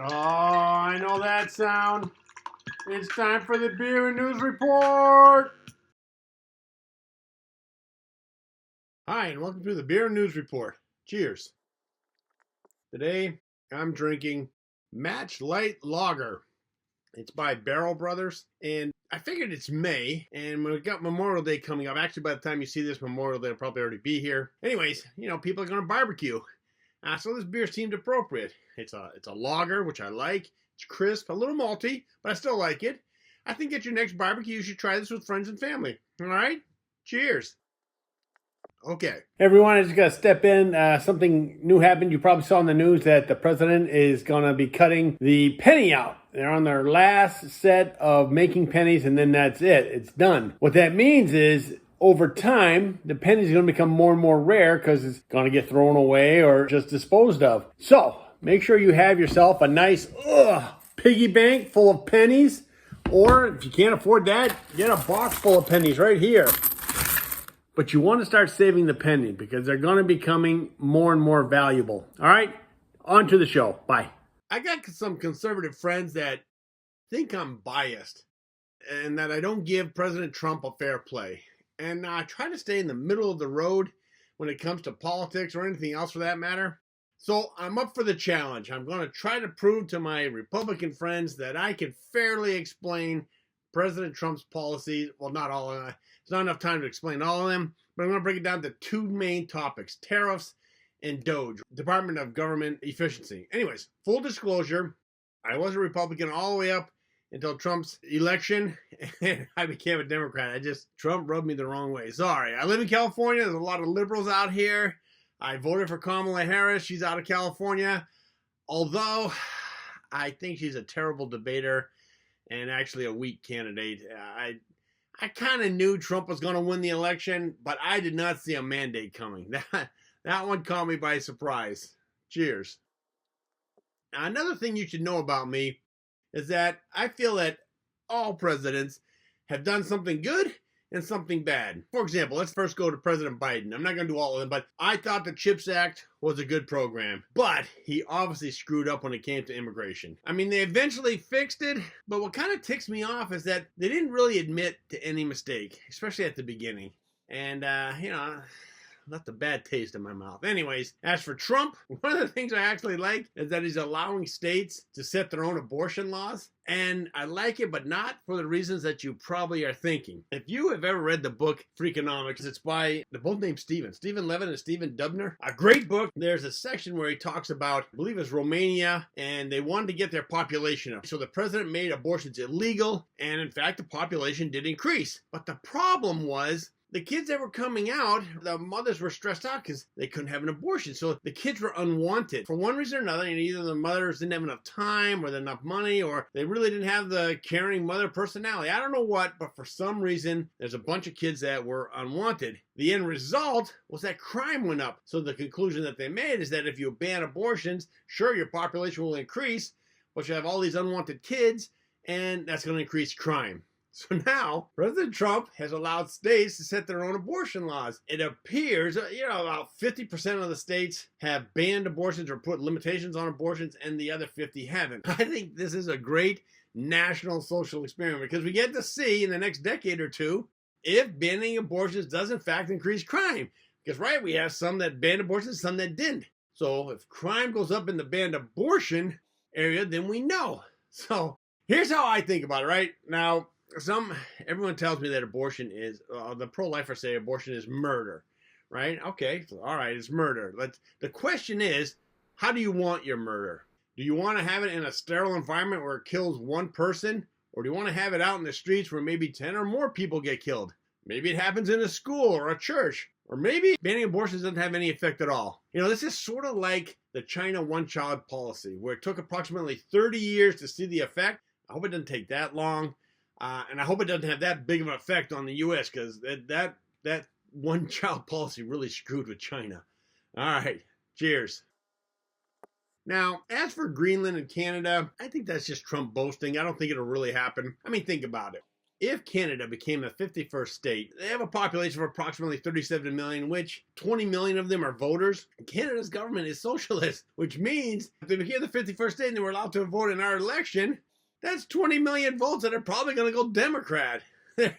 Oh, I know that sound. It's time for the Beer and News Report. Hi, and welcome to the Beer and News Report. Cheers. Today, I'm drinking Match Light Lager. It's by Barrel Brothers, and I figured it's May, and when we got Memorial Day coming up, actually by the time you see this, Memorial Day will probably already be here. Anyways, people are going to barbecue. So this beer seemed appropriate. It's a lager, which I like. It's crisp, a little malty, but I still like it. I think at your next barbecue, you should try this with friends and family. All right? Cheers. Okay. Everyone, I just got to step in. Something new happened. You probably saw in the news that the president is going to be cutting the penny out. They're on their last set of making pennies, and then that's it. It's done. What that means is, over time, the penny is going to become more and more rare because it's going to get thrown away or just disposed of. So, make sure you have yourself a nice piggy bank full of pennies. Or, if you can't afford that, get a box full of pennies right here. But you want to start saving the penny because they're going to be becoming more and more valuable. All right? On to the show. Bye. I got some conservative friends that think I'm biased and that I don't give President Trump a fair play. And I try to stay in the middle of the road when it comes to politics or anything else for that matter. So I'm up for the challenge. I'm going to try to prove to my Republican friends that I can fairly explain President Trump's policies. Well, not all of them. There's not enough time to explain all of them. But I'm going to break it down to two main topics: tariffs and DOGE, Department of Government Efficiency. Anyways, full disclosure, I was a Republican all the way up until Trump's election, and I became a Democrat. Trump rubbed me the wrong way. Sorry. I live in California. There's a lot of liberals out here. I voted for Kamala Harris. She's out of California. Although, I think she's a terrible debater and actually a weak candidate. I kind of knew Trump was going to win the election, but I did not see a mandate coming. That one caught me by surprise. Cheers. Now, another thing you should know about me is that I feel that all presidents have done something good and something bad. For example, let's first go to President Biden. I'm not going to do all of them, but I thought the CHIPS Act was a good program. But he obviously screwed up when it came to immigration. I mean, they eventually fixed it, but what kind of ticks me off is that they didn't really admit to any mistake, especially at the beginning. And, left a bad taste in my mouth. Anyways, as for Trump, one of the things I actually like is that he's allowing states to set their own abortion laws. And I like it, but not for the reasons that you probably are thinking. If you have ever read the book Freakonomics, it's by, they're both named Stephen Levin and Stephen Dubner. A great book. There's a section where he talks about, I believe it's Romania, and they wanted to get their population up. So the president made abortions illegal, and in fact, the population did increase. But the problem was, the kids that were coming out, the mothers were stressed out because they couldn't have an abortion. So the kids were unwanted. For one reason or another, and either the mothers didn't have enough time or enough money, or they really didn't have the caring mother personality. I don't know what, but for some reason, there's a bunch of kids that were unwanted. The end result was that crime went up. So the conclusion that they made is that if you ban abortions, sure, your population will increase, but you have all these unwanted kids, and that's going to increase crime. So now, President Trump has allowed states to set their own abortion laws. It appears, about 50% of the states have banned abortions or put limitations on abortions, and the other 50 haven't. I think this is a great national social experiment because we get to see in the next decade or two if banning abortions does in fact increase crime. Because, right, we have some that banned abortions, some that didn't. So if crime goes up in the banned abortion area, then we know. So here's how I think about it, right? Now, everyone tells me that abortion is, the pro-lifers say abortion is murder, right? Okay, so, all right, it's murder. The question is, how do you want your murder? Do you want to have it in a sterile environment where it kills one person? Or do you want to have it out in the streets where maybe 10 or more people get killed? Maybe it happens in a school or a church. Or maybe banning abortions doesn't have any effect at all. This is sort of like the China one-child policy, where it took approximately 30 years to see the effect. I hope it doesn't take that long. And I hope it doesn't have that big of an effect on the U.S. because that one-child policy really screwed with China. All right, cheers. Now, as for Greenland and Canada, I think that's just Trump boasting. I don't think it'll really happen. I mean, think about it. if Canada became a 51st state, they have a population of approximately 37 million, which 20 million of them are voters. Canada's government is socialist, which means if they became the 51st state and they were allowed to vote in our election, that's 20 million votes that are probably going to go Democrat.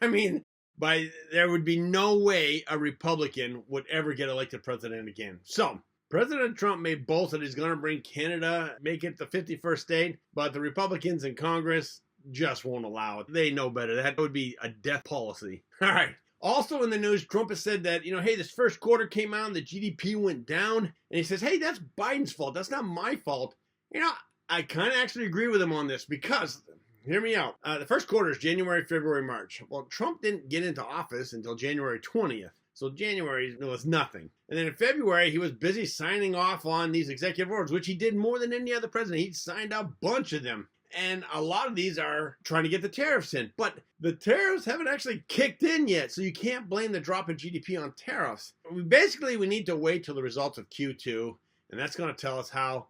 I mean, there would be no way a Republican would ever get elected president again. So President Trump may boast that he's going to bring Canada, make it the 51st state, but the Republicans in Congress just won't allow it. They know better. That would be a death policy. All right. Also in the news, Trump has said that, hey, this first quarter came out and the GDP went down. And he says, hey, that's Biden's fault. That's not my fault. I kind of actually agree with him on this because, hear me out. The first quarter is January, February, March. Well, Trump didn't get into office until January 20th. So January was nothing. And then in February, he was busy signing off on these executive orders, which he did more than any other president. He signed a bunch of them. And a lot of these are trying to get the tariffs in. But the tariffs haven't actually kicked in yet, so you can't blame the drop in GDP on tariffs. We need to wait till the results of Q2, and that's going to tell us how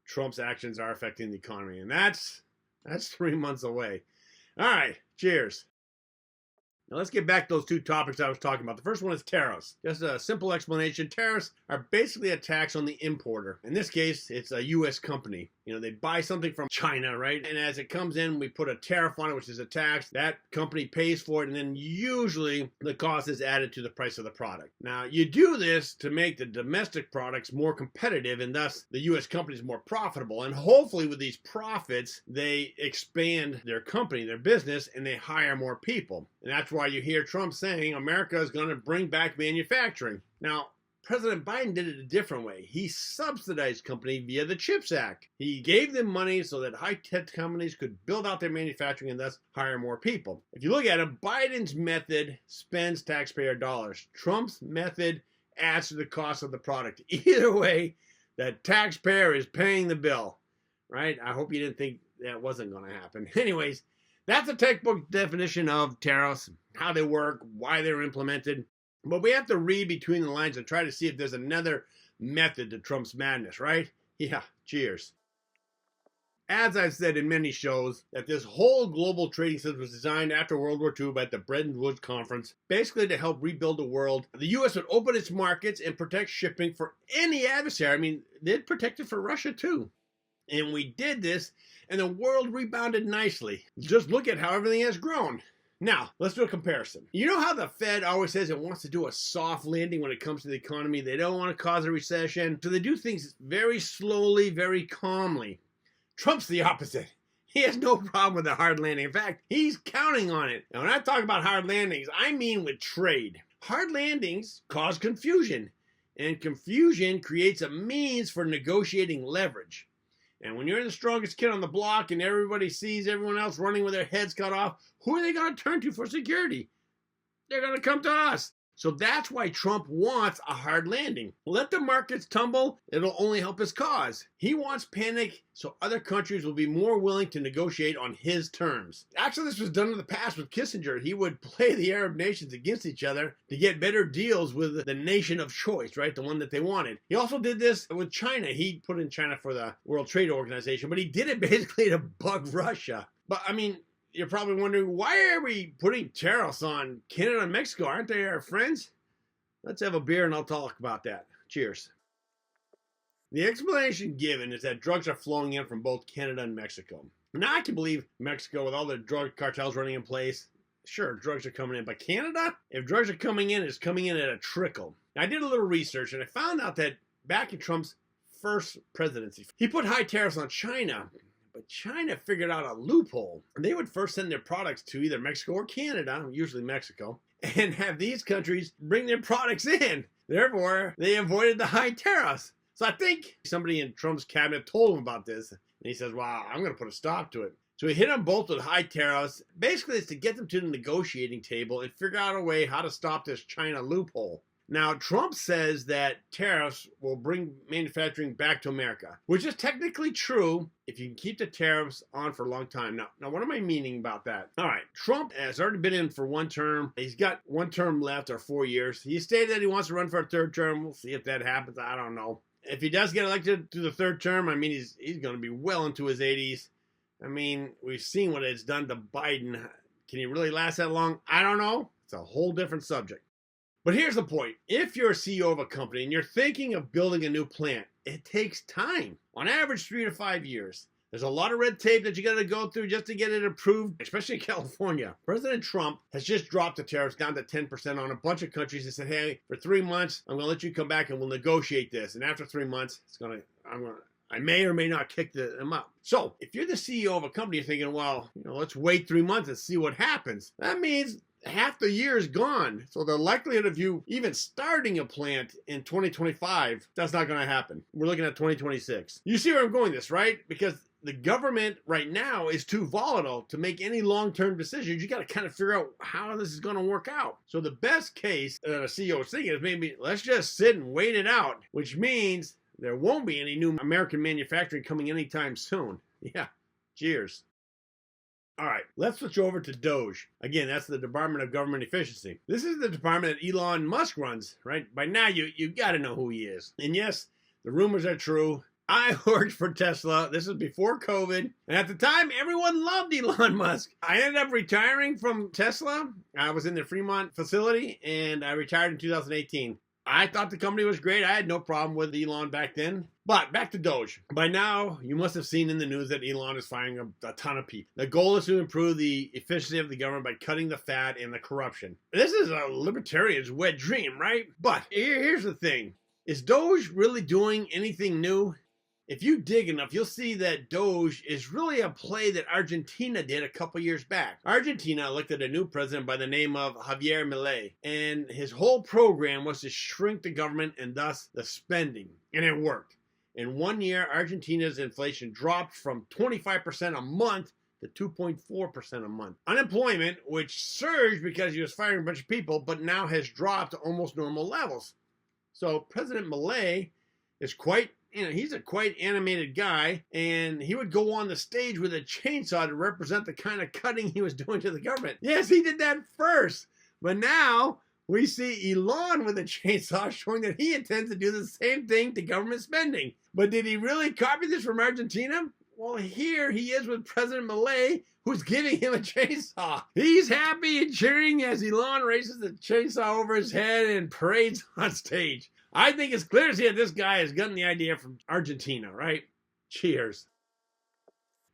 Trump's actions are affecting the economy. And that's 3 months away. All right, cheers. Now let's get back to those two topics I was talking about. The first one is tariffs. Just a simple explanation. Tariffs are basically a tax on the importer. In this case, it's a U.S. company. They buy something from China, right? And as it comes in, we put a tariff on it, which is a tax. That company pays for it, and then usually the cost is added to the price of the product. Now, you do this to make the domestic products more competitive, and thus the U.S. companies more profitable. And hopefully with these profits, they expand their company, their business, and they hire more people. And that's why you hear Trump saying America is going to bring back manufacturing. Now, President Biden did it a different way. He subsidized companies via the CHIPS Act. He gave them money so that high-tech companies could build out their manufacturing and thus hire more people. If you look at it, Biden's method spends taxpayer dollars. Trump's method adds to the cost of the product. Either way, the taxpayer is paying the bill, right? I hope you didn't think that wasn't going to happen. Anyways, that's a textbook definition of tariffs, how they work, why they're implemented. But we have to read between the lines and try to see if there's another method to Trump's madness, right? Yeah, cheers. As I've said in many shows, that this whole global trading system was designed after World War II by the Bretton Woods Conference, basically to help rebuild the world. The U.S. would open its markets and protect shipping for any adversary. I mean, they'd protect it for Russia too. And we did this, and the world rebounded nicely. Just look at how everything has grown. Now, let's do a comparison. You know how the Fed always says it wants to do a soft landing when it comes to the economy? They don't want to cause a recession. So they do things very slowly, very calmly. Trump's the opposite. He has no problem with a hard landing. In fact, he's counting on it. Now, when I talk about hard landings, I mean with trade. Hard landings cause confusion, and confusion creates a means for negotiating leverage. And when you're the strongest kid on the block and everybody sees everyone else running with their heads cut off, who are they going to turn to for security? They're going to come to us. So that's why Trump wants a hard landing. Let the markets tumble. It'll only help his cause. He wants panic so other countries will be more willing to negotiate on his terms. Actually, this was done in the past with Kissinger. He would play the Arab nations against each other to get better deals with the nation of choice, right? The one that they wanted. He also did this with China. He put in China for the World Trade Organization, but he did it basically to bug Russia. But I mean, you're probably wondering, why are we putting tariffs on Canada and Mexico? Aren't they our friends? Let's have a beer and I'll talk about that. Cheers. The explanation given is that drugs are flowing in from both Canada and Mexico. Now I can believe Mexico, with all the drug cartels running in place, sure, drugs are coming in. But Canada, if drugs are coming in, it's coming in at a trickle. Now, I did a little research and I found out that back in Trump's first presidency, he put high tariffs on China. But China figured out a loophole. They would first send their products to either Mexico or Canada, usually Mexico, and have these countries bring their products in. Therefore, they avoided the high tariffs. So I think somebody in Trump's cabinet told him about this. And he says, wow, I'm going to put a stop to it. So he hit them both with high tariffs. Basically, it's to get them to the negotiating table and figure out a way how to stop this China loophole. Now, Trump says that tariffs will bring manufacturing back to America, which is technically true if you can keep the tariffs on for a long time. Now, what am I meaning about that? All right, Trump has already been in for one term. He's got one term left, or 4 years. He stated that he wants to run for a third term. We'll see if that happens. I don't know. If he does get elected to the third term, I mean, he's going to be well into his 80s. I mean, we've seen what it's done to Biden. Can he really last that long? I don't know. It's a whole different subject. But here's the point. If you're a CEO of a company and you're thinking of building a new plant, it takes time. On average, 3 to 5 years. There's a lot of red tape that you got to go through just to get it approved, especially in California. President Trump has just dropped the tariffs down to 10% on a bunch of countries and said, hey, for 3 months, I'm going to let you come back and we'll negotiate this. And after 3 months, I may or may not kick them out. So if you're the CEO of a company, you're thinking, well, let's wait 3 months and see what happens. That means half the year is gone. So the likelihood of you even starting a plant in 2025, that's not going to happen. We're looking at 2026. You see where I'm going with this, right? Because the government right now is too volatile to make any long-term decisions. You got to kind of figure out how this is going to work out. So the best case that a CEO is thinking is maybe let's just sit and wait it out, which means there won't be any new American manufacturing coming anytime soon. Yeah, cheers. All right, let's switch over to DOGE. Again, that's the Department of Government Efficiency. This is the department that Elon Musk runs, right? By now, you got to know who he is. And yes, the rumors are true. I worked for Tesla. This was before COVID. And at the time, everyone loved Elon Musk. I ended up retiring from Tesla. I was in the Fremont facility, and I retired in 2018. I thought the company was great. I had no problem with Elon back then. But back to DOGE. By now, you must have seen in the news that Elon is firing a ton of people. The goal is to improve the efficiency of the government by cutting the fat and the corruption. This is a libertarian's wet dream, right? But here's the thing. Is DOGE really doing anything new? If you dig enough, you'll see that DOGE is really a play that Argentina did a couple years back. Argentina elected a new president by the name of Javier Milei, and his whole program was to shrink the government and thus the spending, and it worked. In 1 year, Argentina's inflation dropped from 25% a month to 2.4% a month. Unemployment, which surged because he was firing a bunch of people, but now has dropped to almost normal levels. So President Milei is he's a quite animated guy, and he would go on the stage with a chainsaw to represent the kind of cutting he was doing to the government. Yes, he did that first, but now we see Elon with a chainsaw showing that he intends to do the same thing to government spending. But did he really copy this from Argentina? Well, here he is with President Milei, who's giving him a chainsaw. He's happy and cheering as Elon raises the chainsaw over his head and parades on stage. I think it's clear to see that this guy has gotten the idea from Argentina, right? Cheers.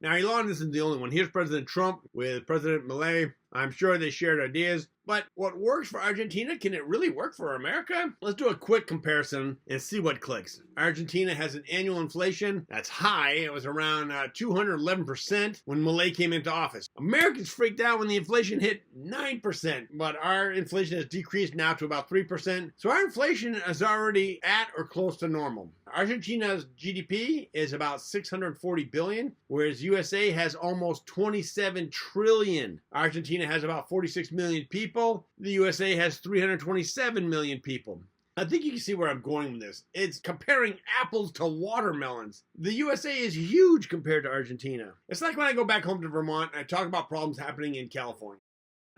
Now, Elon isn't the only one. Here's President Trump with President Milei. I'm sure they shared ideas. But what works for Argentina, can it really work for America? Let's do a quick comparison and see what clicks. Argentina has an annual inflation that's high. It was around 211% when Milei came into office. Americans freaked out when the inflation hit 9%, but our inflation has decreased now to about 3%. So our inflation is already at or close to normal. Argentina's GDP is about 640 billion, whereas USA has almost 27 trillion. Argentina has about 46 million people. The USA has 327 million people. I think you can see where I'm going with this. It's comparing apples to watermelons. The USA is huge compared to Argentina. It's like when I go back home to Vermont and I talk about problems happening in California.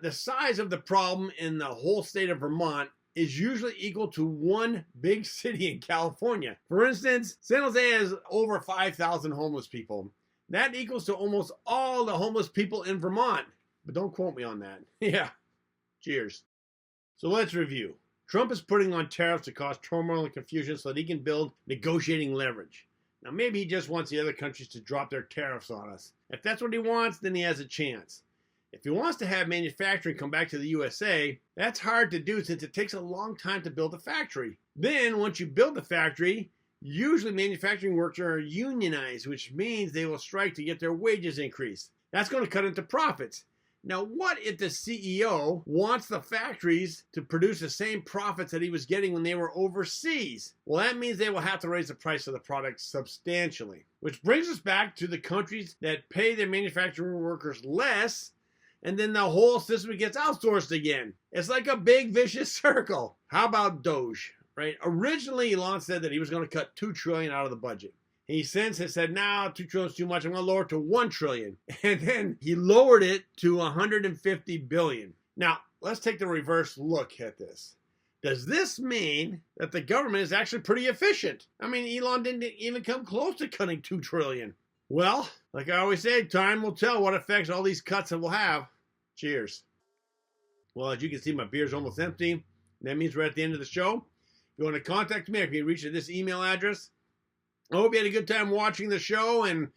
The size of the problem in the whole state of Vermont is usually equal to one big city in California. For instance, San Jose has over 5,000 homeless people. That equals to almost all the homeless people in Vermont. But don't quote me on that. Yeah. Cheers. So let's review. Trump is putting on tariffs to cause turmoil and confusion so that he can build negotiating leverage. Now, maybe he just wants the other countries to drop their tariffs on us. If that's what he wants, then he has a chance. If he wants to have manufacturing come back to the USA, that's hard to do since it takes a long time to build a factory. Then, once you build the factory, usually manufacturing workers are unionized, which means they will strike to get their wages increased. That's going to cut into profits. Now, what if the CEO wants the factories to produce the same profits that he was getting when they were overseas? Well, that means they will have to raise the price of the product substantially. Which brings us back to the countries that pay their manufacturing workers less, and then the whole system gets outsourced again. It's like a big vicious circle. How about DOGE, right? Originally, Elon said that he was going to cut $2 trillion out of the budget. He since has said, now $2 trillion is too much. I'm going to lower it to $1 trillion. And then he lowered it to $150 billion. Now, let's take the reverse look at this. Does this mean that the government is actually pretty efficient? I mean, Elon didn't even come close to cutting $2 trillion. Well, like I always say, time will tell what effects all these cuts will have. Cheers. Well, as you can see, my beer's almost empty. That means we're at the end of the show. If you want to contact me, I can reach at this email address. I hope you had a good time watching the show, and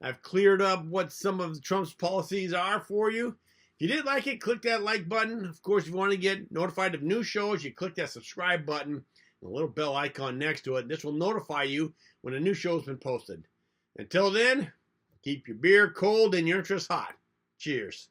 I've cleared up what some of Trump's policies are for you. If you did like it, click that like button. Of course, if you want to get notified of new shows, you click that subscribe button and the little bell icon next to it. This will notify you when a new show's been posted. Until then, keep your beer cold and your interest hot. Cheers.